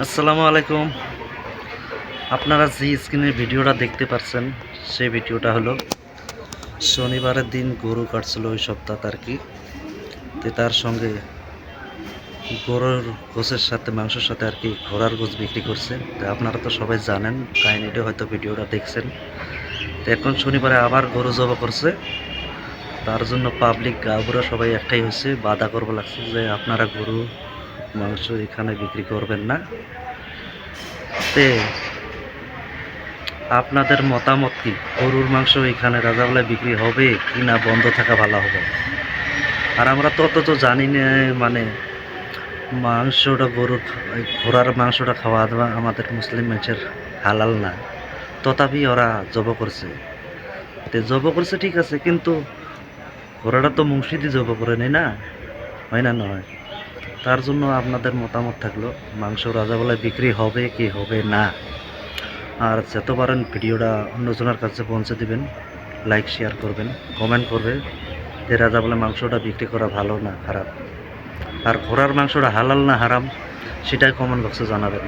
আসসালামু আলাইকুম। আপনারা যে স্ক্রিনে ভিডিওটা দেখতে পাচ্ছেন সেই ভিডিওটা হলো শনিবারের দিন গরু কাটছিল ওই সপ্তাহ আর কি। তো তার সঙ্গে গরুর গোশের সাথে মাংসের সাথে আর কি ঘোড়ার গোশ বিক্রি করছে। তো আপনারা তো সবাই জানেন কাহিনিটা, হয়তো ভিডিওটা দেখছেন। তো এখন শনিবারে আবার গরু জবাই করছে, তার জন্য পাবলিক গাঁওগুলো সবাই একটাই হয়েছে, বাধা করবো লাগছে যে আপনারা গরু মাংস এখানে বিক্রি করবেন না। তে আপনাদের মতামত কি? গরুর মাংস এখানে রাজাবেলায় বিক্রি হবে কি না বন্ধ থাকা ভালো হবে? আর আমরা তো অত তো জানি না, মানে মাংসটা গরুর ঘোড়ার মাংসটা খাওয়া দাওয়া আমাদের মুসলিম মানুষের হালাল না, তথাপি ওরা জব করছে। তো জব করছে ঠিক আছে, কিন্তু ঘোড়াটা তো মুর্শিদি জব করে নেই না, হয় না? নয়। তার জন্য আপনাদের মতামত থাকলো, মাংস রাজাবেলায় বিক্রি হবে কি হবে না। আর যত পারেন ভিডিওটা অন্যজনের কাছে পৌঁছে দিবেন, লাইক শেয়ার করবেন, কমেন্ট করবে যে রাজা বলে মাংসটা বিক্রি করা ভালো না খারাপ। আর ঘোড়ার মাংসটা হালাল না হারাম সেটাই কমেন্ট বক্সে জানাবেন।